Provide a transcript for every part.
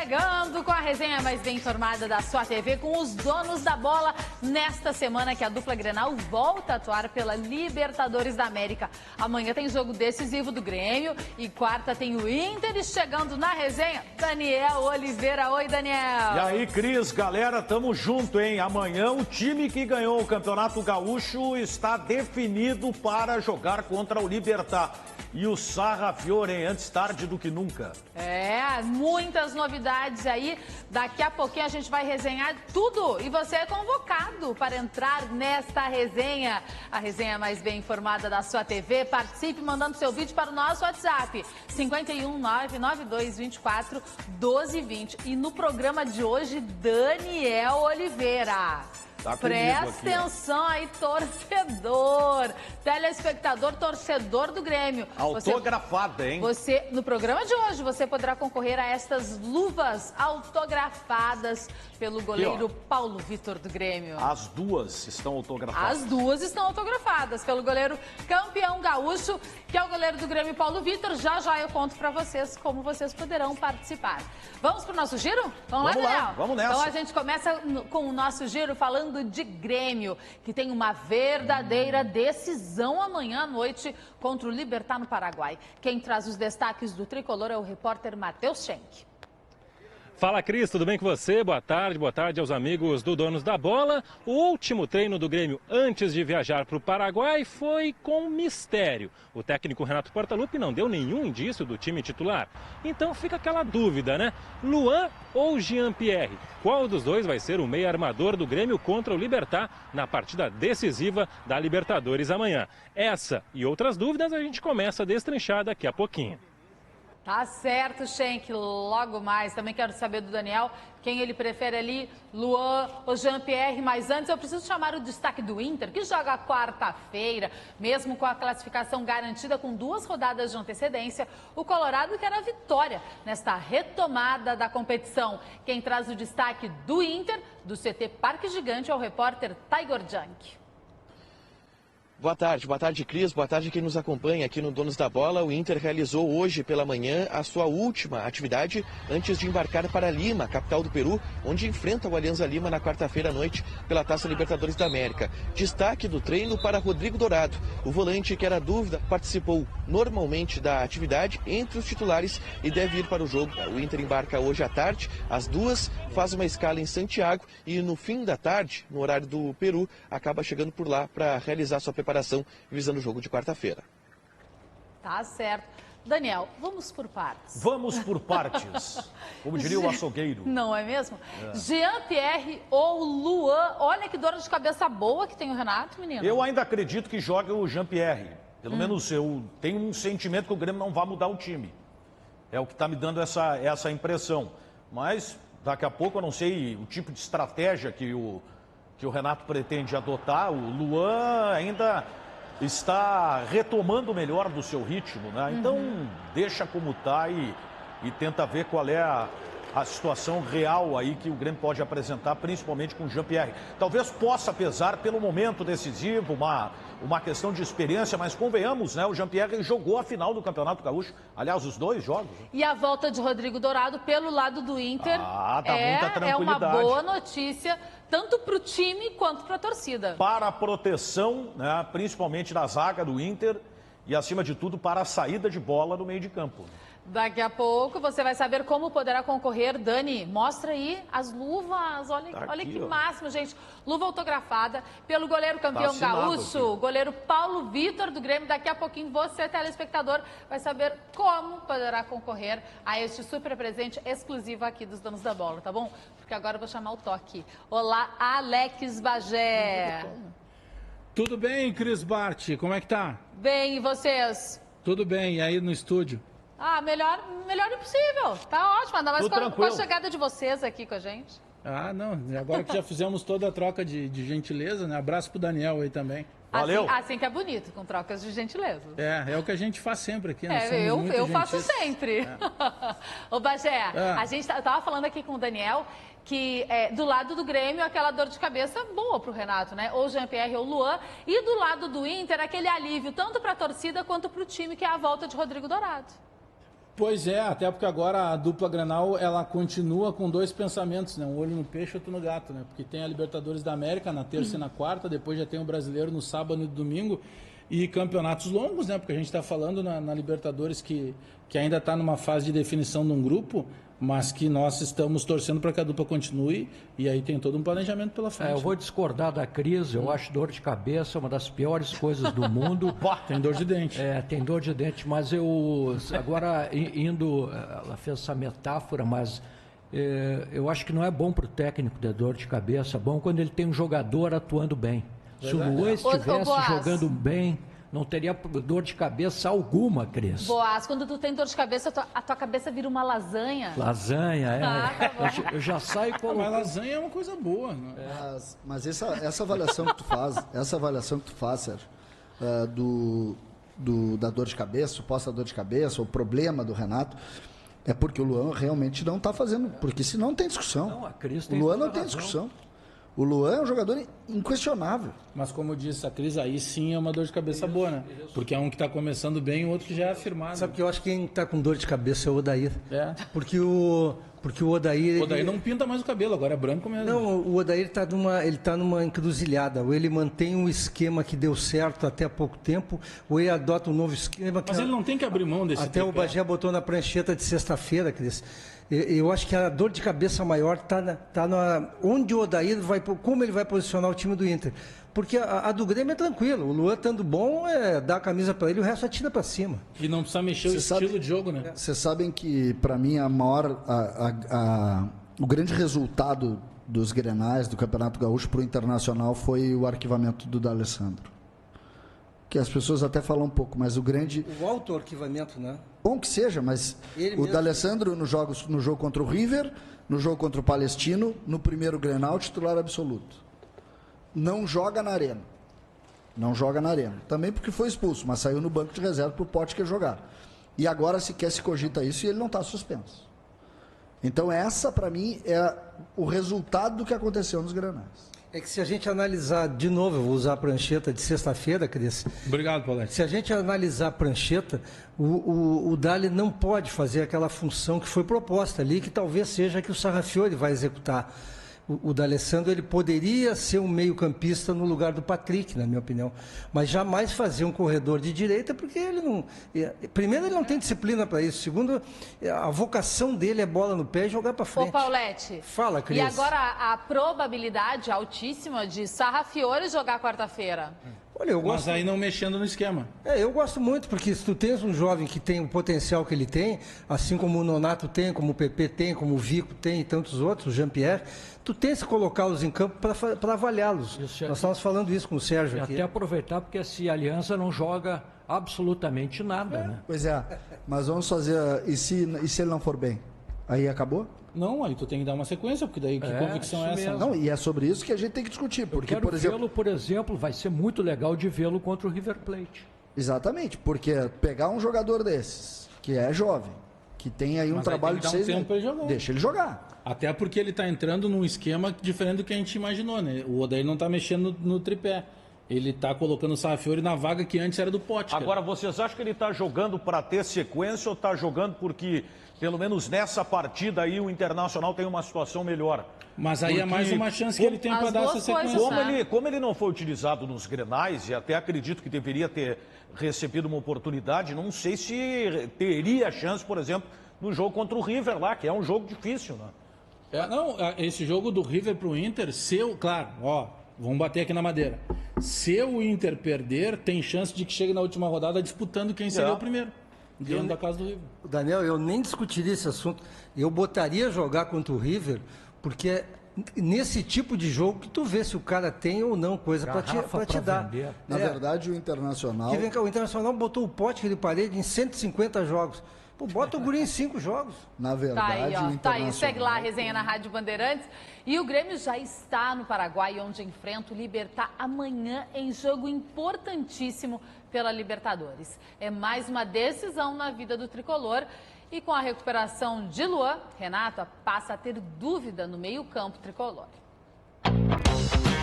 chegando com a resenha mais bem informada da sua TV, com os donos da bola, nesta semana que a dupla Grenal volta a atuar pela Libertadores da América. Amanhã tem jogo decisivo do Grêmio e quarta tem o Inter. Chegando na resenha, Daniel Oliveira. Oi, Daniel. E aí, Cris, galera, tamo junto, hein? Amanhã o time que ganhou o Campeonato Gaúcho está definido para jogar contra o Libertad. E o Sarrafiore, hein? Antes tarde do que nunca. É, muitas novidades aí. Daqui a pouquinho a gente vai resenhar tudo. E você é convocado para entrar nesta resenha. A resenha mais bem informada da sua TV. Participe mandando seu vídeo para o nosso WhatsApp. 51992241220. E no programa de hoje, Daniel Oliveira. Tá Presta aqui, atenção aí, torcedor, telespectador, torcedor do Grêmio. Autografada, hein? Você, no programa de hoje, você poderá concorrer a estas luvas autografadas pelo goleiro Paulo Vitor do Grêmio. As duas estão autografadas. As duas estão autografadas pelo goleiro campeão gaúcho, que é o goleiro do Grêmio, Paulo Vitor. Já já eu conto pra vocês como vocês poderão participar. Vamos pro nosso giro? Vamos lá, Daniel? Vamos nessa. Então a gente começa com o nosso giro falando de Grêmio, que tem uma verdadeira decisão amanhã à noite contra o Libertad no Paraguai. Quem traz os destaques do tricolor é o repórter Matheus Schenck. Fala, Cris, tudo bem com você? Boa tarde aos amigos do Donos da Bola. O último treino do Grêmio antes de viajar para o Paraguai foi com mistério. O técnico Renato Portaluppi não deu nenhum indício do time titular. Então fica aquela dúvida, né? Luan ou Jean-Pierre? Qual dos dois vai ser o meio armador do Grêmio contra o Libertad na partida decisiva da Libertadores amanhã? Essa e outras dúvidas a gente começa a destrinchar daqui a pouquinho. Tá certo, Schenck. Logo mais. Também quero saber do Daniel quem ele prefere ali, Luan ou Jean-Pierre. Mas antes eu preciso chamar o destaque do Inter, que joga quarta-feira, mesmo com a classificação garantida com 2 rodadas de antecedência. O Colorado quer a vitória nesta retomada da competição. Quem traz o destaque do Inter, do CT Parque Gigante, é o repórter Tiger Junk. Boa tarde, Cris. Boa tarde quem nos acompanha aqui no Donos da Bola. O Inter realizou hoje pela manhã a sua última atividade antes de embarcar para Lima, capital do Peru, onde enfrenta o Alianza Lima na quarta-feira à noite pela Taça Libertadores da América. Destaque do treino para Rodrigo Dourado. O volante, que era dúvida, participou normalmente da atividade entre os titulares e deve ir para o jogo. O Inter embarca hoje à tarde, às 2, faz uma escala em Santiago e no fim da tarde, no horário do Peru, acaba chegando por lá para realizar sua preparação visando o jogo de quarta-feira. Tá certo. Daniel, vamos por partes. Vamos por partes, como diria o açougueiro. Não é mesmo? Jean-Pierre ou Luan? Olha que dor de cabeça boa que tem o Renato, menino. Eu ainda acredito que joga o Jean-Pierre. Pelo menos eu tenho um sentimento que o Grêmio não vai mudar o time. É o que está me dando essa impressão. Mas daqui a pouco eu não sei o tipo de estratégia que o Renato pretende adotar. O Luan ainda está retomando o melhor do seu ritmo, né? Então deixa como está e tenta ver qual é a situação real aí que o Grêmio pode apresentar, principalmente com o Jean-Pierre. Talvez possa pesar pelo momento decisivo, uma questão de experiência, mas convenhamos, né? O Jean-Pierre jogou a final do Campeonato Gaúcho. Aliás, os 2 jogos. E a volta de Rodrigo Dourado pelo lado do Inter muita tranquilidade. É uma boa notícia, tanto para o time quanto para a torcida. Para a proteção, né, principalmente da zaga do Inter e, acima de tudo, para a saída de bola no meio de campo. Daqui a pouco você vai saber como poderá concorrer. Dani, mostra aí as luvas. Olha, Tá olha aqui, que ó. máximo, gente. Luva autografada pelo goleiro campeão assinado gaúcho, aqui. goleiro Paulo Vitor do Grêmio. Daqui a pouquinho você, telespectador, vai saber como poderá concorrer a este super presente exclusivo aqui dos Donos da Bola, tá bom? Porque agora eu vou chamar o toque. Olá, Alex Bagé. Tudo bem, Cris Bart? Como é que tá? Bem, e vocês? Tudo bem, e aí no estúdio? Ah, melhor impossível. Tá ótimo, ainda mais Tudo com a tranquilo. chegada de vocês aqui com a gente. Ah, não, agora que já fizemos toda a troca de gentileza, né? Abraço pro Daniel aí também. Valeu. Assim que é bonito, com trocas de gentileza. É o que a gente faz sempre aqui, nós somos Eu muito faço gentis. sempre. Ô, Bagé, a gente tava falando aqui com o Daniel que do lado do Grêmio, aquela dor de cabeça boa pro Renato, né? Ou Jean-Pierre ou Luan. E do lado do Inter, aquele alívio tanto pra torcida quanto pro time, que é a volta de Rodrigo Dourado. Pois é, até porque agora a dupla Grenal, ela continua com 2 pensamentos, né? Um olho no peixe e outro no gato, né? Porque tem a Libertadores da América na terça e na quarta, depois já tem o Brasileiro no sábado e no domingo, e campeonatos longos, né? Porque a gente está falando na Libertadores que ainda está numa fase de definição de um grupo, mas que nós estamos torcendo para que a dupla continue, e aí tem todo um planejamento pela frente. Eu vou discordar da Cris, eu acho dor de cabeça uma das piores coisas do mundo. Tem dor de dente. Tem dor de dente, mas eu, agora ela fez essa metáfora, mas eu acho que não é bom para o técnico ter dor de cabeça, é bom quando ele tem um jogador atuando bem. Se o Luan estivesse jogando bem, não teria dor de cabeça alguma, Cris. Boas, quando tu tem dor de cabeça, a tua cabeça vira uma lasanha. Lasanha, tá bom. Eu já saio colocando. Mas lasanha é uma coisa boa. Né? Mas essa avaliação que tu faz, Sérgio, da dor de cabeça, suposta dor de cabeça, o problema do Renato, é porque o Luan realmente não está fazendo, porque senão não tem discussão. Não, a Cris o Luan não tem discussão. O Luan é um jogador inquestionável. Mas como disse a Cris, aí sim é uma dor de cabeça boa, né? Porque é um que está começando bem e o outro que já é afirmado. Sabe que eu acho que quem está com dor de cabeça é o Odair. Porque o Odair... O Odair não pinta mais o cabelo, agora é branco mesmo. Não, o Odair está numa encruzilhada. Ou ele mantém um esquema que deu certo até há pouco tempo, ou ele adota um novo esquema... Mas ele não tem que abrir mão desse Até o Bagé botou na prancheta de sexta-feira, Cris. Eu acho que a dor de cabeça maior está onde o Odair como ele vai posicionar o time do Inter. Porque a do Grêmio é tranquilo. O Luan estando bom, dá a camisa para ele, o resto atira para cima. E não precisa mexer o estilo de jogo, né? Vocês sabem que, para mim, o grande resultado dos Grenais, do Campeonato Gaúcho para o Internacional foi o arquivamento do D'Alessandro. Que as pessoas até falam um pouco, mas o grande... O auto-arquivamento, né? Bom que seja, mas o D'Alessandro no jogo contra o River, no jogo contra o Palestino, no primeiro Grenal, titular absoluto. Não joga na Arena. Não joga na Arena. Também porque foi expulso, mas saiu no banco de reserva para o Potker jogar. E agora sequer se cogita isso e ele não está suspenso. Então essa, para mim, é o resultado do que aconteceu nos Grenais. É que se a gente analisar, de novo, eu vou usar a prancheta de sexta-feira, Cris. Obrigado, Paulete. Se a gente analisar a prancheta, o Dali não pode fazer aquela função que foi proposta ali, que talvez seja a que o Sarrafiori vai executar. O D'Alessandro, ele poderia ser um meio-campista no lugar do Patrick, na minha opinião, mas jamais fazer um corredor de direita, porque ele não... Primeiro, ele não tem disciplina para isso. Segundo, a vocação dele é bola no pé e jogar para frente. Ô, Paulete. Fala, Cris. E agora a probabilidade altíssima de Sarrafiori jogar quarta-feira? Olha, eu gosto... Mas aí não mexendo no esquema. Eu gosto muito, porque se tu tens um jovem que tem o potencial que ele tem, assim como o Nonato tem, como o PP tem, como o Vico tem e tantos outros, o Jean-Pierre, tu tens que colocá-los em campo para avaliá-los. Nós estamos falando isso com o Sérgio e aqui. Até aproveitar, porque esse Aliança não joga absolutamente nada, né? Pois é, mas vamos fazer... E se ele não for bem? Aí acabou? Não, aí tu tem que dar uma sequência, porque daí que convicção é essa? Mesmo. Não, e é sobre isso que a gente tem que discutir. Porque, por exemplo, vai ser muito legal de vê-lo contra o River Plate. Exatamente, porque pegar um jogador desses, que é jovem, que tem aí um trabalho de 6 meses, deixa ele jogar. Até porque ele está entrando num esquema diferente do que a gente imaginou, né? O Odair não está mexendo no tripé. Ele está colocando o Sarrafiori na vaga que antes era do Potker. Agora, vocês acham que ele está jogando para ter sequência ou está jogando porque, pelo menos nessa partida aí, o Internacional tem uma situação melhor? Mas aí é mais uma chance que ele tem para dar essa sequência. Como ele não foi utilizado nos Grenais, e até acredito que deveria ter recebido uma oportunidade, não sei se teria chance, por exemplo, no jogo contra o River lá, que é um jogo difícil, né? Esse jogo do River para o Inter, claro, vamos bater aqui na madeira. Se o Inter perder, tem chance de que chegue na última rodada disputando quem seria o primeiro. Dentro da casa do River. Daniel, eu nem discutiria esse assunto. Eu botaria jogar contra o River, porque é nesse tipo de jogo que tu vê se o cara tem ou não coisa para te dar. Vender. Na verdade, o Internacional... O Internacional botou o Potker de parede em 150 jogos. Pô, bota o guri em 5 jogos. Na verdade, o Internacional... Tá aí, segue lá a resenha na Rádio Bandeirantes. E o Grêmio já está no Paraguai, onde enfrenta o Libertad amanhã em jogo importantíssimo pela Libertadores. É mais uma decisão na vida do tricolor. E com a recuperação de Luan, Renato passa a ter dúvida no meio-campo tricolor.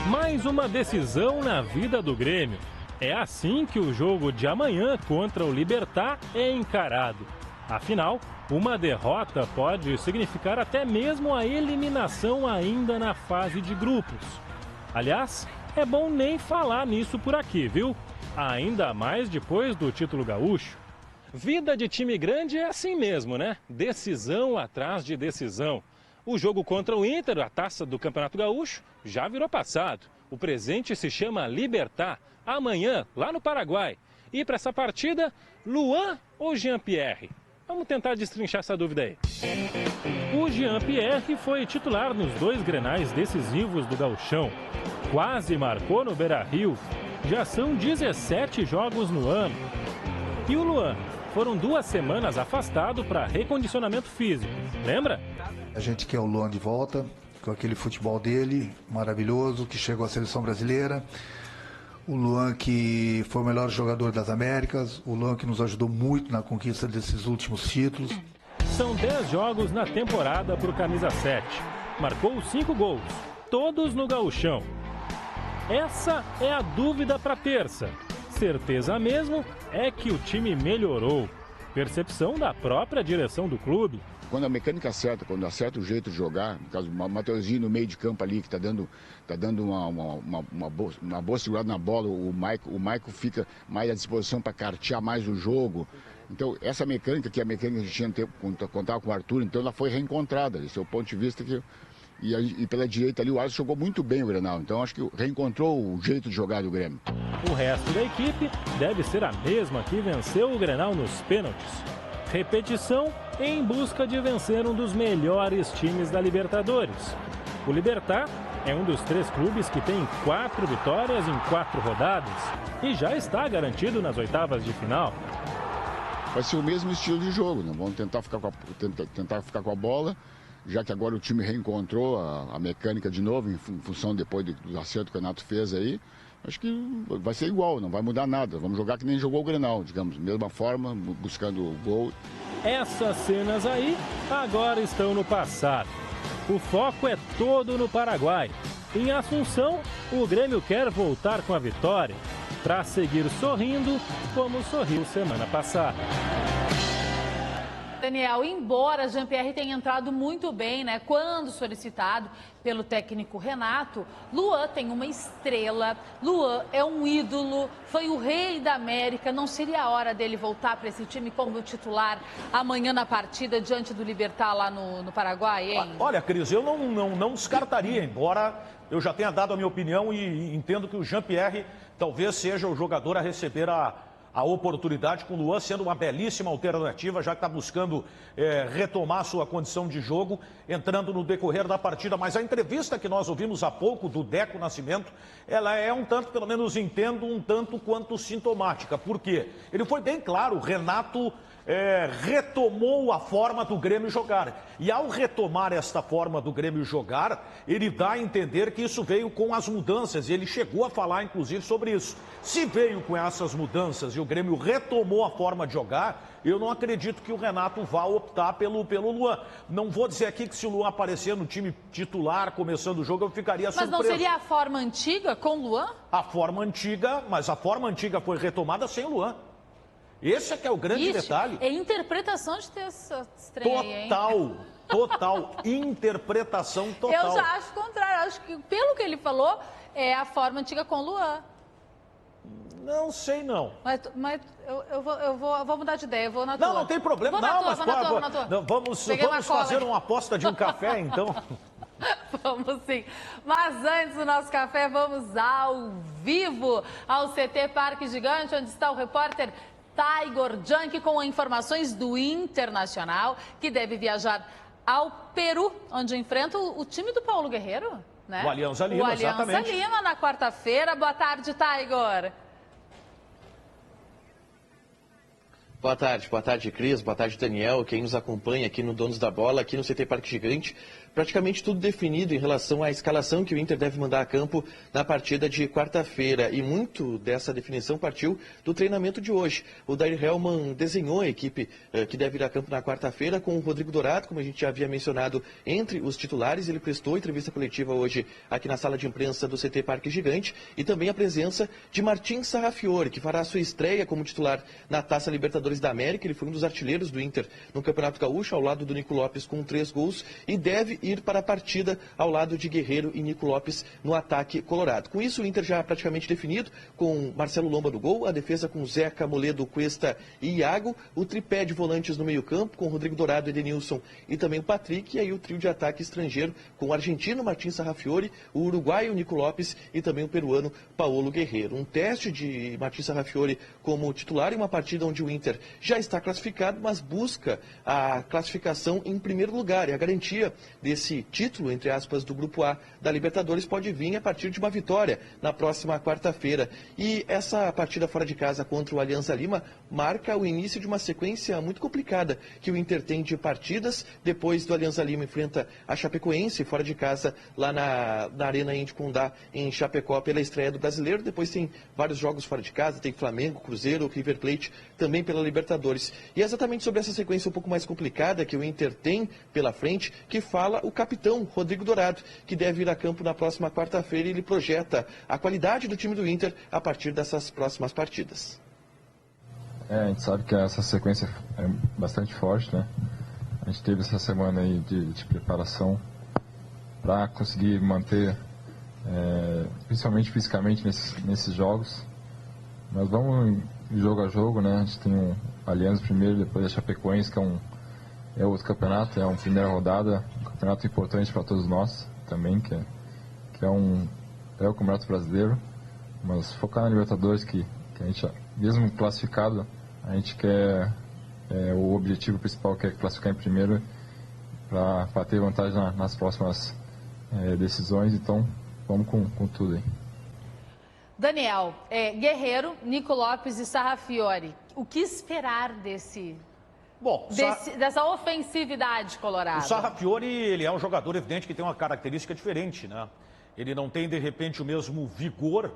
Mais uma decisão na vida do Grêmio. É assim que o jogo de amanhã contra o Libertad é encarado. Afinal, uma derrota pode significar até mesmo a eliminação ainda na fase de grupos. Aliás, é bom nem falar nisso por aqui, viu? Ainda mais depois do título gaúcho. Vida de time grande é assim mesmo, né? Decisão atrás de decisão. O jogo contra o Inter, a taça do Campeonato Gaúcho, já virou passado. O presente se chama Libertad, amanhã, lá no Paraguai. E para essa partida, Luan ou Jean-Pierre? Vamos tentar destrinchar essa dúvida aí. O Jean-Pierre foi titular nos 2 grenais decisivos do Gauchão. Quase marcou no Beira-Rio. Já são 17 jogos no ano. E o Luan? Foram 2 semanas afastado para recondicionamento físico. Lembra? A gente quer o Luan de volta, com aquele futebol dele, maravilhoso, que chegou à seleção brasileira. O Luan que foi o melhor jogador das Américas. O Luan que nos ajudou muito na conquista desses últimos títulos. São 10 jogos na temporada para o camisa 7. Marcou 5 gols, todos no Gauchão. Essa é a dúvida para terça. Certeza mesmo é que o time melhorou. Percepção da própria direção do clube. Quando a mecânica acerta, quando acerta o jeito de jogar, no caso do Mateuzinho no meio de campo ali, que está dando uma boa segurada na bola, o Maico fica mais à disposição para cartear mais o jogo. Então, essa mecânica, que é a mecânica que a gente tinha contava com o Arthur, então ela foi reencontrada. Esse é o ponto de vista que... E pela direita ali, o Alisson jogou muito bem o Grenal. Então, acho que reencontrou o jeito de jogar do Grêmio. O resto da equipe deve ser a mesma que venceu o Grenal nos pênaltis. Repetição em busca de vencer um dos melhores times da Libertadores. O Libertad é um dos 3 clubes que tem 4 vitórias em 4 rodadas e já está garantido nas oitavas de final. Vai ser o mesmo estilo de jogo, né? Vamos tentar ficar com a bola, já que agora o time reencontrou a mecânica de novo, em função depois do acerto que o Renato fez aí. Acho que vai ser igual, não vai mudar nada. Vamos jogar que nem jogou o Grenal, digamos, mesma forma, buscando o gol. Essas cenas aí agora estão no passado. O foco é todo no Paraguai. Em Assunção, o Grêmio quer voltar com a vitória, para seguir sorrindo como sorriu semana passada. Daniel, embora Jean-Pierre tenha entrado muito bem, né, quando solicitado pelo técnico Renato, Luan tem uma estrela, Luan é um ídolo, foi o rei da América, não seria a hora dele voltar para esse time como titular amanhã na partida diante do Libertad lá no Paraguai, hein? Olha, Cris, eu não descartaria, embora eu já tenha dado a minha opinião e entendo que o Jean-Pierre talvez seja o jogador a receber a oportunidade, com o Luan sendo uma belíssima alternativa, já que está buscando retomar sua condição de jogo, entrando no decorrer da partida. Mas a entrevista que nós ouvimos há pouco do Deco Nascimento, ela é um tanto, pelo menos entendo, um tanto quanto sintomática. Por quê? Ele foi bem claro, o Renato retomou a forma do Grêmio jogar. E ao retomar esta forma do Grêmio jogar, ele dá a entender que isso veio com as mudanças. E ele chegou a falar, inclusive, sobre isso. Se veio com essas mudanças e o Grêmio retomou a forma de jogar, eu não acredito que o Renato vá optar pelo Luan. Não vou dizer aqui que se o Luan aparecer no time titular, começando o jogo, eu ficaria surpreso. Mas não seria a forma antiga com o Luan? A forma antiga, mas a forma antiga foi retomada sem o Luan. Esse é que é o grande detalhe. É interpretação de ter essa estreia aí, hein? Total. Interpretação total. Eu já acho o contrário. Acho que, pelo que ele falou, é a forma antiga com o Luan. Não sei, não. Mas eu vou mudar de ideia, eu vou na tua. Não tem problema. Vamos fazer uma aposta de um café, então. Vamos sim. Mas antes do nosso café, vamos ao vivo ao CT Parque Gigante, onde está o repórter Taigor Junk com informações do Internacional, que deve viajar ao Peru, onde enfrenta o time do Paulo Guerreiro, né? O Alianza Lima, exatamente. O Alianza Lima na quarta-feira. Boa tarde, Taigor. Boa tarde, Cris, boa tarde, Daniel, quem nos acompanha aqui no Donos da Bola, aqui no CT Parque Gigante. Praticamente tudo definido em relação à escalação que o Inter deve mandar a campo na partida de quarta-feira. E muito dessa definição partiu do treinamento de hoje. O Dair Hellmann desenhou a equipe que deve ir a campo na quarta-feira com o Rodrigo Dourado, como a gente já havia mencionado, entre os titulares. Ele prestou entrevista coletiva hoje aqui na sala de imprensa do CT Parque Gigante. E também a presença de Martin Sarrafiore, que fará sua estreia como titular na Taça Libertadores Libertadores da América. Ele foi um dos artilheiros do Inter no Campeonato Gaúcho, ao lado do Nico Lopes com 3 gols, e deve ir para a partida ao lado de Guerreiro e Nico Lopes no ataque colorado. Com isso, o Inter já praticamente definido, com Marcelo Lomba no gol, a defesa com Zeca, Moledo, Cuesta e Iago, o tripé de volantes no meio-campo, com Rodrigo Dourado, Edenilson e também o Patrick, e aí o trio de ataque estrangeiro, com o argentino Martín Sarrafiori, o uruguaio Nico Lopes e também o peruano Paolo Guerreiro. Um teste de Martín Sarrafiori como titular em uma partida onde o Inter já está classificado, mas busca a classificação em primeiro lugar, e a garantia desse título, entre aspas, do Grupo A da Libertadores pode vir a partir de uma vitória na próxima quarta-feira. E essa partida fora de casa contra o Alianza Lima marca o início de uma sequência muito complicada que o Inter tem de partidas. Depois do Alianza Lima enfrenta a Chapecoense fora de casa lá na Arena Indy Condá em Chapecó pela estreia do Brasileiro. Depois tem vários jogos fora de casa, tem Flamengo, Cruzeiro, River Plate também pela Libertadores. E é exatamente sobre essa sequência um pouco mais complicada que o Inter tem pela frente que fala o capitão Rodrigo Dourado, que deve ir a campo na próxima quarta-feira, e ele projeta a qualidade do time do Inter a partir dessas próximas partidas. A gente sabe que essa sequência é bastante forte, né? A gente teve essa semana aí de preparação para conseguir manter, principalmente fisicamente nesses jogos. Nós vamos jogo a jogo, né? A gente tem um Alianza primeiro, depois a Chapecoense, que é outro campeonato, é uma primeira rodada, um campeonato importante para todos nós também, que é o Campeonato Brasileiro. Mas focar na Libertadores, que a gente, mesmo classificado, a gente quer, o objetivo principal que é classificar em primeiro para ter vantagem nas próximas decisões. Então vamos com tudo aí. Daniel, Guerreiro, Nico Lopes e Sarrafiori, o que esperar dessa ofensividade colorada? O Sarrafiori, ele é um jogador evidente que tem uma característica diferente, né? Ele não tem, de repente, o mesmo vigor,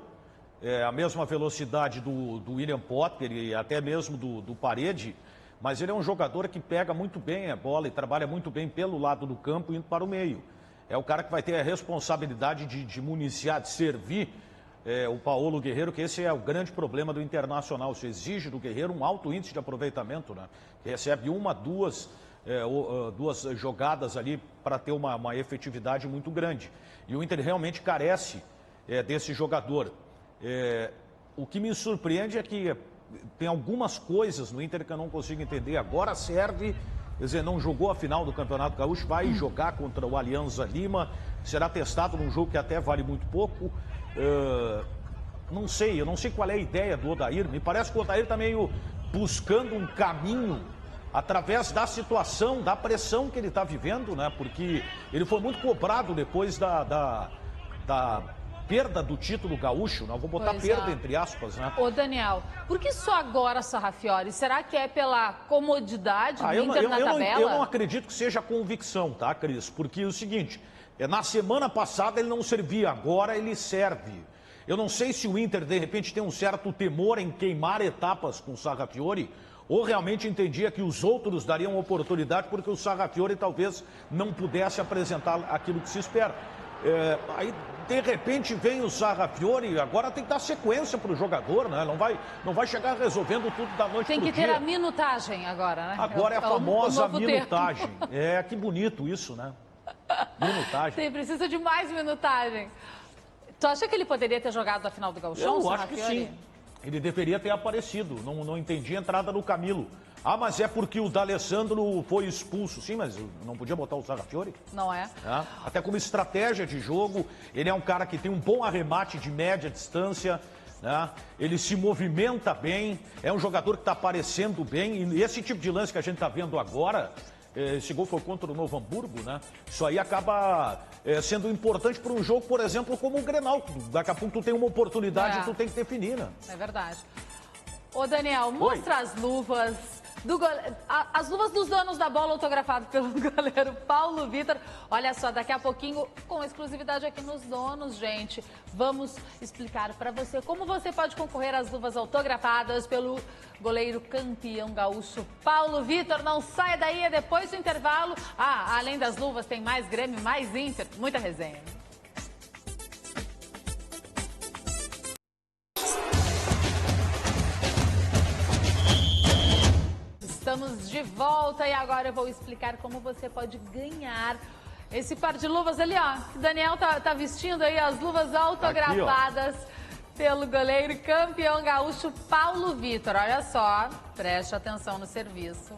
a mesma velocidade do William Potter e até mesmo do Parede, mas ele é um jogador que pega muito bem a bola e trabalha muito bem pelo lado do campo, indo para o meio. É o cara que vai ter a responsabilidade de municiar, de servir o Paolo Guerreiro, que esse é o grande problema do Internacional. Se exige do Guerreiro um alto índice de aproveitamento, né? Que recebe duas jogadas ali para ter uma efetividade muito grande. E o Inter realmente carece desse jogador. O que me surpreende é que tem algumas coisas no Inter que eu não consigo entender. Agora serve, quer dizer, não jogou a final do Campeonato Gaúcho, vai jogar contra o Alianza Lima, será testado num jogo que até vale muito pouco. Eu não sei qual é a ideia do Odair. Me parece que o Odair está meio buscando um caminho através da situação, da pressão que ele está vivendo, né? Porque ele foi muito cobrado depois da perda do título gaúcho, né? Vou botar perda entre aspas, né? Ô Daniel, por que só agora, Sarrafiori? Será que é pela comodidade do Inter na tabela? Eu não acredito que seja convicção, tá, Cris? Porque é o seguinte, na semana passada ele não servia, agora ele serve. Eu não sei se o Inter, de repente, tem um certo temor em queimar etapas com o Sarrafiori, ou realmente entendia que os outros dariam oportunidade porque o Sarrafiori talvez não pudesse apresentar aquilo que se espera. Aí, de repente, vem o Sarrafiori, agora tem que dar sequência para o jogador, né? Não vai chegar resolvendo tudo da noite pro dia. Tem que ter a minutagem agora, né? Agora é a famosa minutagem. Que bonito isso, né? Minutagem. Precisa de mais minutagem. Tu acha que ele poderia ter jogado a final do Gauchão? Eu acho que sim. Ele deveria ter aparecido. Não entendi a entrada do Camilo. Mas é porque o D'Alessandro foi expulso. Sim, mas não podia botar o Sarrafiori? Não é? Até como estratégia de jogo, ele é um cara que tem um bom arremate de média distância, né? Ele se movimenta bem, é um jogador que está aparecendo bem. E esse tipo de lance que a gente está vendo agora, esse gol foi contra o Novo Hamburgo, né? Isso aí acaba sendo importante para um jogo, por exemplo, como o Grenal. Daqui a pouco tu tem uma oportunidade e tu tem que definir, né? É verdade. Ô Daniel, mostra as luvas as luvas dos donos da bola autografadas pelo goleiro Paulo Vitor. Olha só, daqui a pouquinho, com exclusividade aqui nos donos, gente, vamos explicar para você como você pode concorrer às luvas autografadas pelo goleiro campeão gaúcho Paulo Vitor. Não saia daí, é depois do intervalo. Além das luvas, tem mais Grêmio, mais Inter, muita resenha. estamos de volta e agora eu vou explicar como você pode ganhar esse par de luvas ali, ó. Que o Daniel tá vestindo aí, as luvas autografadas pelo goleiro campeão gaúcho Paulo Vitor. Olha só, preste atenção no serviço.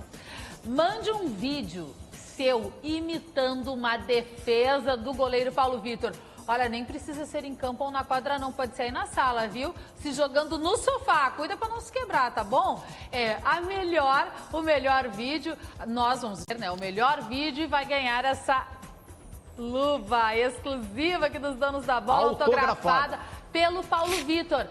Mande um vídeo seu imitando uma defesa do goleiro Paulo Vitor. Olha, nem precisa ser em campo ou na quadra não, pode ser aí na sala, viu? Se jogando no sofá, cuida pra não se quebrar, tá bom? O melhor vídeo, nós vamos ver, né? O melhor vídeo e vai ganhar essa luva exclusiva aqui dos Donos da Bola, autografada pelo Paulo Vitor.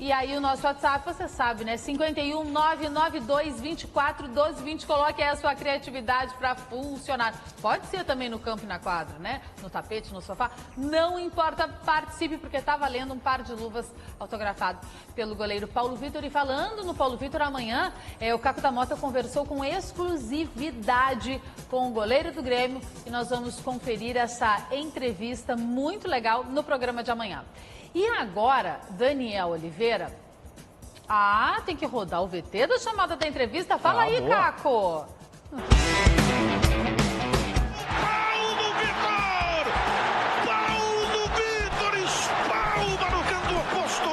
E aí o nosso WhatsApp, você sabe, né? 51 992 24 12 20. Coloque aí a sua criatividade para funcionar. Pode ser também no campo e na quadra, né? No tapete, no sofá. Não importa, participe, porque tá valendo um par de luvas autografado pelo goleiro Paulo Vitor. E falando no Paulo Vitor, amanhã o Caco da Mota conversou com exclusividade com o goleiro do Grêmio. E nós vamos conferir essa entrevista muito legal no programa de amanhã. E agora, Daniel Oliveira, tem que rodar o VT da chamada da entrevista. Fala aí, boa. Caco. Paulo Vitor espalma no canto oposto.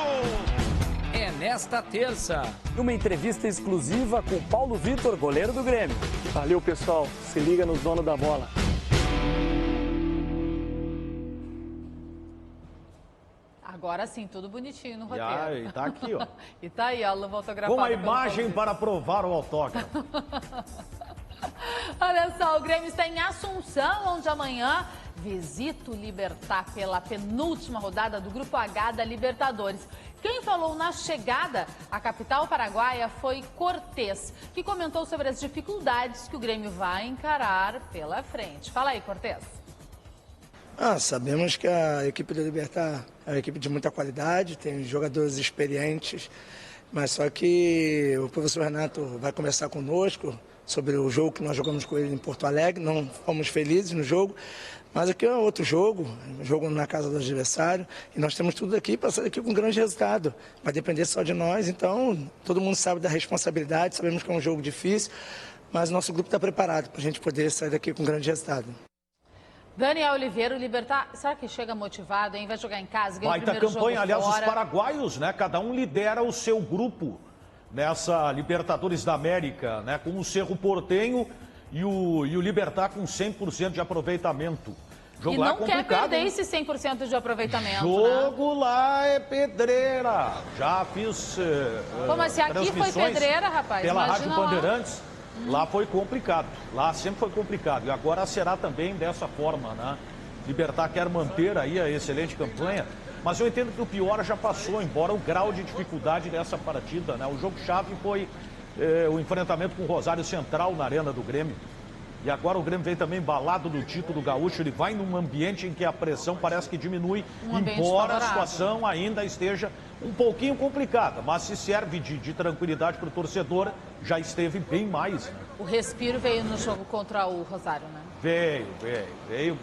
É nesta terça, numa entrevista exclusiva com Paulo Vitor, goleiro do Grêmio. Valeu, pessoal. Se liga nos Donos da Bola. Agora sim, tudo bonitinho no roteiro. E tá aqui, ó. E tá aí, ó, a luva autografada. Com a imagem para provar o autógrafo. Olha só, o Grêmio está em Assunção, onde amanhã visita o Libertad pela penúltima rodada do Grupo H da Libertadores. Quem falou na chegada à capital paraguaia foi Cortés, que comentou sobre as dificuldades que o Grêmio vai encarar pela frente. Fala aí, Cortés. Sabemos que a equipe do Libertad é uma equipe de muita qualidade, tem jogadores experientes, mas só que o professor Renato vai conversar conosco sobre o jogo que nós jogamos com ele em Porto Alegre. Não fomos felizes no jogo, mas aqui é outro jogo na casa do adversário, e nós temos tudo aqui para sair daqui com um grande resultado. Vai depender só de nós, então todo mundo sabe da responsabilidade, sabemos que é um jogo difícil, mas o nosso grupo está preparado para a gente poder sair daqui com um grande resultado. Daniel Oliveira, o Libertad, será que chega motivado, hein? Vai jogar em casa, ganha o primeiro jogo fora. Aliás, os paraguaios, né? Cada um lidera o seu grupo nessa Libertadores da América, né? Com o Cerro Porteño e o Libertad com 100% de aproveitamento. Jogo e lá não quer perder esse 100% de aproveitamento, jogo né? Lá é pedreira. Já fiz Como assim? Aqui foi pedreira, rapaz? Pela Imagina Rádio Bandeirantes. Lá foi complicado, lá sempre foi complicado, e agora será também dessa forma, né? Libertad quer manter aí a excelente campanha, mas eu entendo que o pior já passou, embora o grau de dificuldade dessa partida, né? O jogo-chave foi o enfrentamento com o Rosário Central na Arena do Grêmio, e agora o Grêmio vem também embalado do título gaúcho, ele vai num ambiente em que a pressão parece que diminui, embora a situação ainda esteja um pouquinho complicada, mas se serve de tranquilidade para o torcedor, já esteve bem mais. Né? O respiro veio no jogo contra o Rosário, né?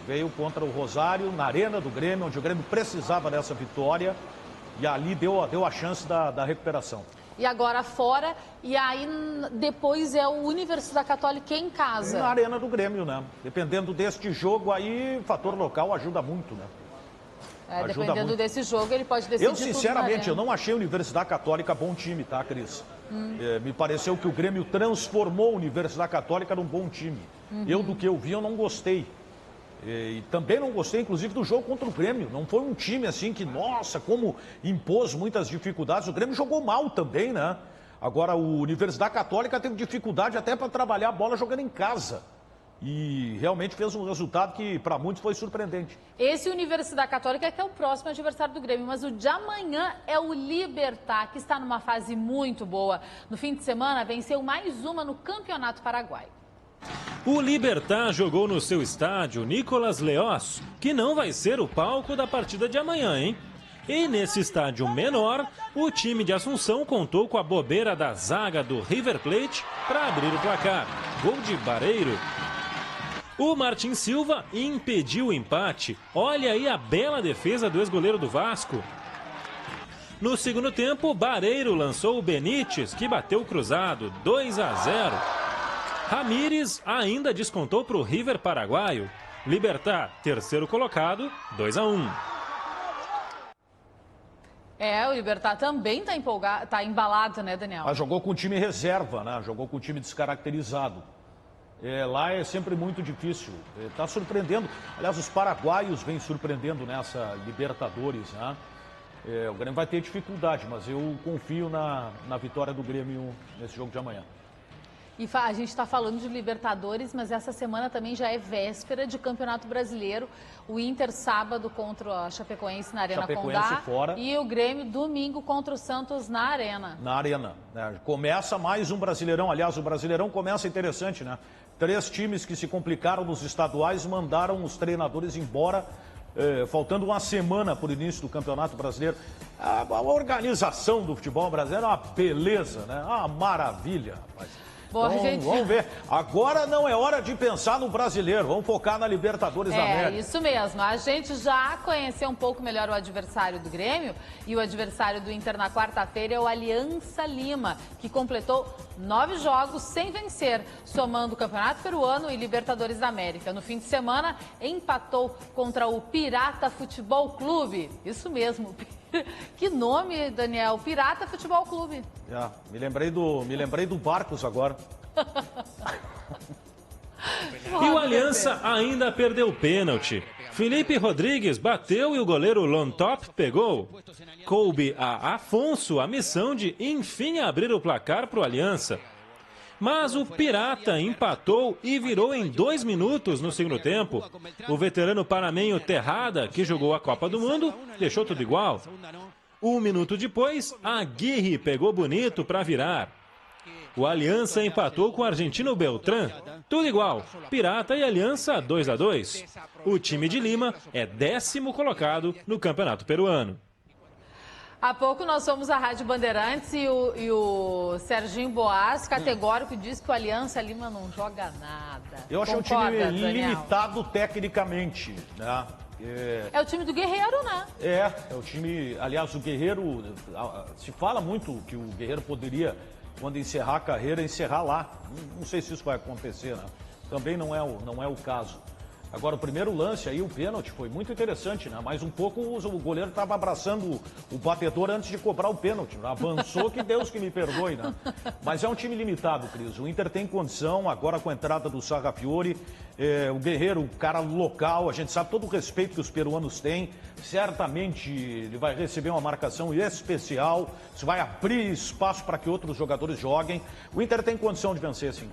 Veio contra o Rosário, na Arena do Grêmio, onde o Grêmio precisava dessa vitória, e ali deu a chance da recuperação. E agora fora, e aí depois é o Universidade Católica em casa. Na Arena do Grêmio, né? Dependendo deste jogo aí, o fator local ajuda muito, né? Dependendo desse jogo, ele pode decidir. Eu, sinceramente, eu não achei a Universidade Católica bom time, tá, Cris? Me pareceu que o Grêmio transformou a Universidade Católica num bom time. Do que eu vi, eu não gostei. E também não gostei, inclusive, do jogo contra o Grêmio. Não foi um time assim que, nossa, como impôs muitas dificuldades. O Grêmio jogou mal também, né? Agora, o Universidade Católica teve dificuldade até para trabalhar a bola jogando em casa. E realmente fez um resultado que, para muitos, foi surpreendente. Esse Universidade Católica que é o próximo adversário do Grêmio, mas o de amanhã é o Libertad, que está numa fase muito boa. No fim de semana, venceu mais uma no Campeonato Paraguaio. O Libertad jogou no seu estádio Nicolás Leós, que não vai ser o palco da partida de amanhã, hein? E nesse estádio menor, o time de Assunção contou com a bobeira da zaga do River Plate para abrir o placar. Gol de Bareiro. O Martin Silva impediu o empate. Olha aí a bela defesa do ex-goleiro do Vasco. No segundo tempo, Bareiro lançou o Benítez, que bateu cruzado, 2-0. Ramírez ainda descontou para o River paraguaio. Libertad, terceiro colocado, 2-1. O Libertad também está empolgado, tá embalado, né, Daniel? Jogou com o time reserva, né? Jogou com o time descaracterizado. Lá é sempre muito difícil. Está surpreendendo. Aliás, os paraguaios vêm surpreendendo nessa Libertadores, né? O Grêmio vai ter dificuldade, mas eu confio na vitória do Grêmio nesse jogo de amanhã. E a gente está falando de Libertadores, mas essa semana também já é véspera de Campeonato Brasileiro. O Inter sábado contra a Chapecoense na Arena Condá fora. E o Grêmio domingo contra o Santos na Arena. Na Arena. Né? Começa mais um Brasileirão. Aliás, o Brasileirão começa interessante, né? 3 times que se complicaram nos estaduais mandaram os treinadores embora, faltando uma semana para o início do Campeonato Brasileiro. A organização do futebol brasileiro é uma beleza, né? Uma maravilha, rapaz. Bom, então, vamos ver. Agora não é hora de pensar no brasileiro. Vamos focar na Libertadores da América. Isso mesmo. A gente já conheceu um pouco melhor o adversário do Grêmio. E o adversário do Inter na quarta-feira é o Aliança Lima, que completou 9 jogos sem vencer, somando o Campeonato Peruano e Libertadores da América. No fim de semana, empatou contra o Pirata Futebol Clube. Isso mesmo. Que nome, Daniel? Pirata Futebol Clube. Me lembrei do Barcos agora. E o Aliança ainda perdeu o pênalti. Felipe Rodrigues bateu e o goleiro Lontop pegou. Coube a Afonso a missão de, enfim, abrir o placar para o Aliança. Mas o Pirata empatou e virou em 2 minutos no segundo tempo. O veterano panamenho Terrada, que jogou a Copa do Mundo, deixou tudo igual. 1 minuto depois, Aguirre pegou bonito para virar. O Aliança empatou com o argentino Beltrán. Tudo igual, Pirata e Aliança 2-2. O time de Lima é 10º colocado no Campeonato Peruano. Há pouco nós fomos à Rádio Bandeirantes e o Serginho Boas, categórico, disse que o Aliança Lima não joga nada. Eu achei Concorda, o time Daniel? limitado tecnicamente, né? É o time do Guerreiro, né? É o time... Aliás, o Guerreiro... Se fala muito que o Guerreiro poderia, quando encerrar a carreira, encerrar lá. Não sei se isso vai acontecer, né? Também não é o caso. Agora, o primeiro lance aí, o pênalti, foi muito interessante, né? Mais um pouco o goleiro estava abraçando o batedor antes de cobrar o pênalti. Né? Avançou, que Deus que me perdoe, né? Mas é um time limitado, Cris. O Inter tem condição, agora com a entrada do Sarrafiori, o Guerreiro, o cara local, a gente sabe todo o respeito que os peruanos têm. Certamente ele vai receber uma marcação especial, isso vai abrir espaço para que outros jogadores joguem. O Inter tem condição de vencer, sim.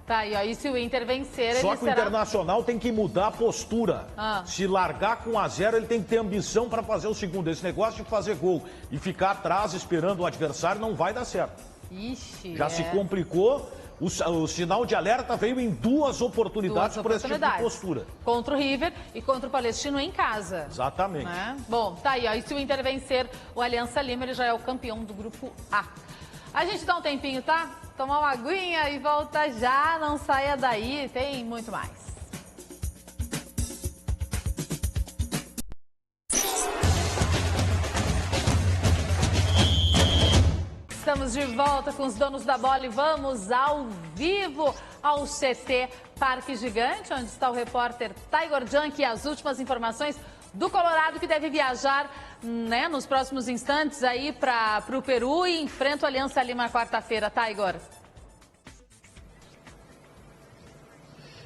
Tá, e aí se o Inter vencer, Só ele que será... o Internacional tem que mudar a postura. Se largar com 1-0, ele tem que ter ambição para fazer o segundo. Esse negócio de fazer gol e ficar atrás esperando o adversário não vai dar certo. Ixi, Já se complicou. O sinal de alerta veio em 2 oportunidades por esse tipo de postura. Contra o River e contra o Palestino em casa. Exatamente. Né? Bom, tá aí, ó. E se o Inter vencer o Aliança Lima, ele já é o campeão do grupo A. A gente dá um tempinho, tá? Tomar uma aguinha e volta já. Não saia daí, tem muito mais. Estamos de volta com os donos da bola e vamos ao vivo ao CT Parque Gigante, onde está o repórter Tiger Junk e as últimas informações do Colorado, que deve viajar, né, nos próximos instantes aí para o Peru e enfrenta o Aliança Lima quarta-feira, Tiger.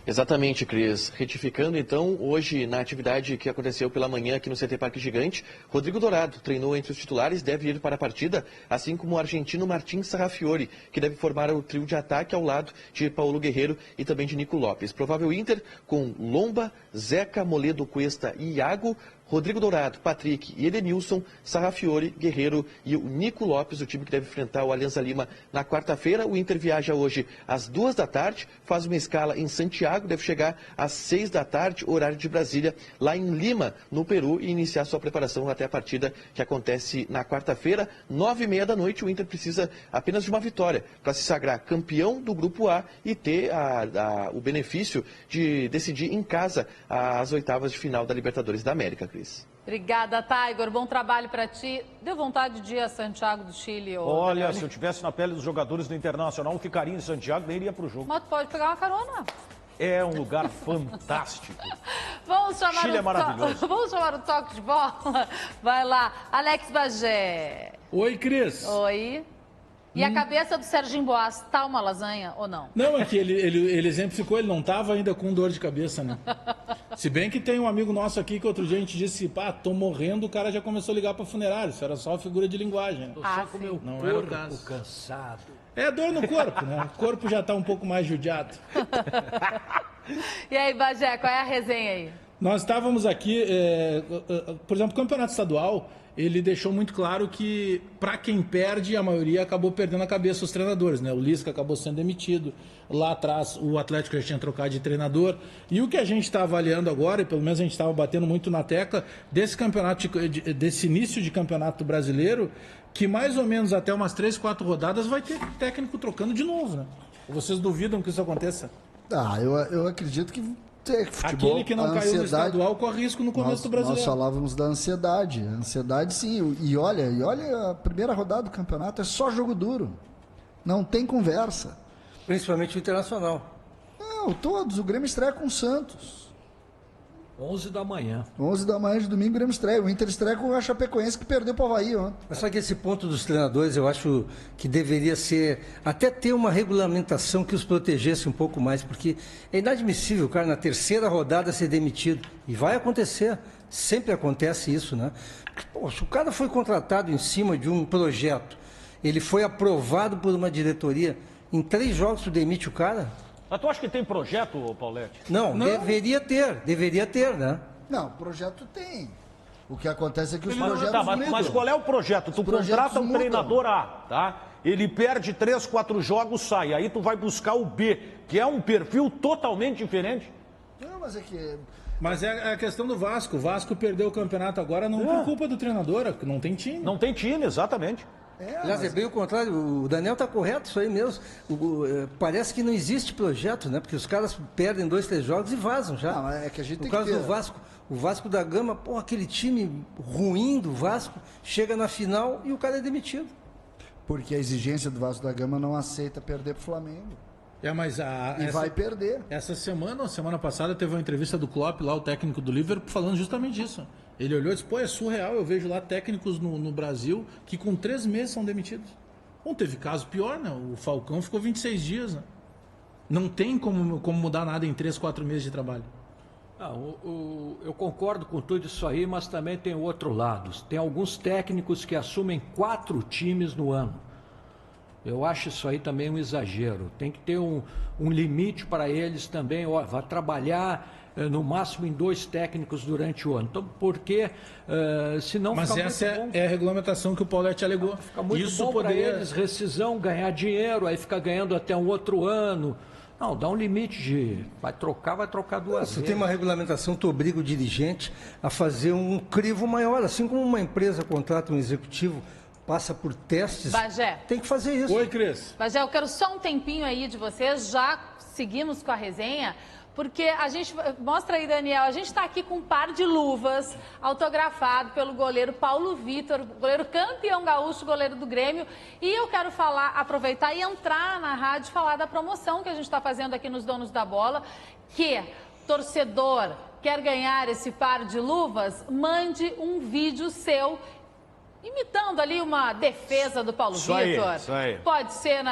Exatamente, Cris. Retificando, então, hoje na atividade que aconteceu pela manhã aqui no CT Parque Gigante, Rodrigo Dourado treinou entre os titulares, deve ir para a partida, assim como o argentino Martín Sarrafiori, que deve formar o trio de ataque ao lado de Paulo Guerreiro e também de Nico Lopes. Provável Inter com Lomba, Zeca, Moledo, Cuesta e Iago, Rodrigo Dourado, Patrick e Edenilson, Sarrafiori, Guerreiro e o Nico Lopes, o time que deve enfrentar o Aliança Lima na quarta-feira. O Inter viaja hoje às 2 da tarde, faz uma escala em Santiago, deve chegar às 6 da tarde, horário de Brasília, lá em Lima, no Peru, e iniciar sua preparação até a partida que acontece na quarta-feira, 9h30 da noite. O Inter precisa apenas de uma vitória para se sagrar campeão do Grupo A e ter o benefício de decidir em casa as oitavas de final da Libertadores da América, Cris. Obrigada, Tiger. Bom trabalho para ti. Deu vontade de ir a Santiago do Chile? Olha, Daniel? se eu tivesse na pele dos jogadores do Internacional, eu ficaria em Santiago, nem iria pro jogo. Mas tu pode pegar uma carona. É um lugar fantástico. Vamos chamar Chile é maravilhoso. Vamos chamar o toque de bola? Vai lá. Alex Bagé. Oi, Cris. Oi. E a cabeça do Serginho Boas, tá uma lasanha ou não? Não, é que ele exemplificou, ele não estava ainda com dor de cabeça, né? Se bem que tem um amigo nosso aqui que outro dia a gente disse, pá, tô morrendo, o cara já começou a ligar pra funerário. Isso era só figura de linguagem. Né? Só com o meu não corpo era o caso. cansado. É dor no corpo, né? O corpo já tá um pouco mais judiado. E aí, Bagé, qual é a resenha aí? Nós estávamos aqui, por exemplo, o campeonato estadual, ele deixou muito claro que, para quem perde, a maioria acabou perdendo a cabeça, os treinadores, né? O Lisca acabou sendo demitido, lá atrás o Atlético já tinha trocado de treinador, e o que a gente está avaliando agora, e pelo menos a gente estava batendo muito na tecla, desse campeonato, desse início de campeonato brasileiro, que mais ou menos até umas 3, 4 rodadas vai ter técnico trocando de novo, né? Vocês duvidam que isso aconteça? Ah, eu acredito que futebol, aquele que não caiu no estadual corre risco no começo do brasileiro. Nós falávamos da ansiedade. A ansiedade, sim. E olha, a primeira rodada do campeonato é só jogo duro. Não tem conversa. Principalmente o Internacional. Não, todos. O Grêmio estreia com o Santos. 11 da manhã. 11 da manhã de domingo, o Grêmio estreia. O Inter estreia com a Chapecoense, que perdeu para o Avaí ontem. Mas só que esse ponto dos treinadores, eu acho que deveria ser... Até ter uma regulamentação que os protegesse um pouco mais, porque é inadmissível o cara na terceira rodada ser demitido. E vai acontecer. Sempre acontece isso, né? Poxa, o cara foi contratado em cima de um projeto. Ele foi aprovado por uma diretoria. Em 3 jogos tu demite o cara? Mas tu acha que tem projeto, Paulete? Não, deveria ter, né? Não, projeto tem. O que acontece é que os Mas, projetos mudam. mas qual é o projeto? Tu contrata um treinador A, tá? Ele perde 3, 4 jogos, sai. Aí tu vai buscar o B, que é um perfil totalmente diferente. Não, mas é que... Mas é a questão do Vasco. O Vasco perdeu o campeonato agora não por culpa do treinador, porque não tem time. Não tem time, exatamente. Aliás, é bem o contrário, o Daniel está correto, isso aí mesmo. Parece que não existe projeto, né? Porque os caras perdem 2, 3 jogos e vazam já. Não, é que a gente tem no caso que ter... do Vasco, o Vasco da Gama, pô, aquele time ruim do Vasco, chega na final e o cara é demitido. Porque a exigência do Vasco da Gama não aceita perder pro Flamengo. Mas vai perder. Essa semana ou semana passada teve uma entrevista do Klopp, lá o técnico do Liverpool, falando justamente disso. Ele olhou e disse, pô, é surreal, eu vejo lá técnicos no Brasil que com 3 meses são demitidos. Bom, teve caso pior, né? O Falcão ficou 26 dias, né? Não tem como mudar nada em 3, 4 meses de trabalho. Eu concordo com tudo isso aí, mas também tem o outro lado. Tem alguns técnicos que assumem 4 times no ano. Eu acho isso aí também um exagero. Tem que ter um limite para eles também. Ó, vai trabalhar no máximo em 2 técnicos durante o ano. Então, porque senão Mas essa é a regulamentação que o Paulete alegou. Fica muito isso bom poderia... para eles, rescisão, ganhar dinheiro, aí fica ganhando até um outro ano. Não, dá um limite de... Vai trocar 2 vezes. Se tem uma regulamentação, tu obriga o dirigente a fazer um crivo maior. Assim como uma empresa contrata um executivo, passa por testes, Bagé. Tem que fazer isso. Oi, Cris. Bagé, eu quero só um tempinho aí de vocês, já seguimos com a resenha, porque a gente, mostra aí, Daniel, a gente está aqui com um par de luvas, autografado pelo goleiro Paulo Vitor, goleiro campeão gaúcho, goleiro do Grêmio, e eu quero aproveitar e entrar na rádio e falar da promoção que a gente está fazendo aqui nos Donos da Bola, que torcedor quer ganhar esse par de luvas, mande um vídeo seu imitando ali uma defesa do Paulo Vitor. Isso aí. Pode ser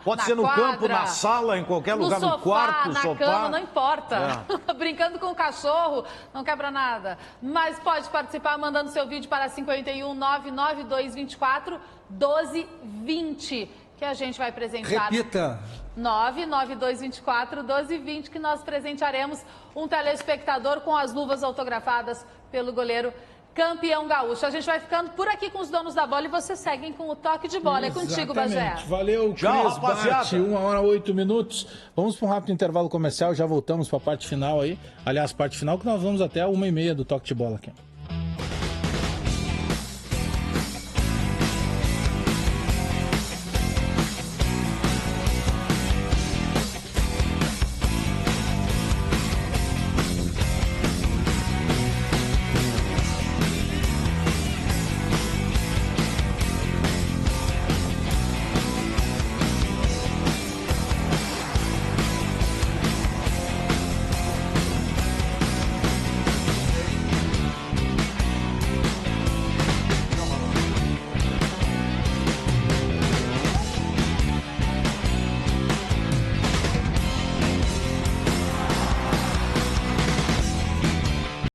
Pode ser no quadra, campo, na sala, em qualquer lugar, sofá, no quarto, no na sofá. cama, não importa. Brincando com o cachorro, não quebra nada. Mas pode participar mandando seu vídeo para 51 99224 1220, que a gente vai presentear. Repita. 99224 1220, que nós presentearemos um telespectador com as luvas autografadas pelo goleiro campeão gaúcho. A gente vai ficando por aqui com os Donos da Bola e vocês seguem com o Toque de Bola. É contigo, Bagé. Valeu, Cris. Bate, 1h08. Vamos para um rápido intervalo comercial, já voltamos para a parte final aí. Aliás, parte final que nós vamos até 1h30 do Toque de Bola aqui.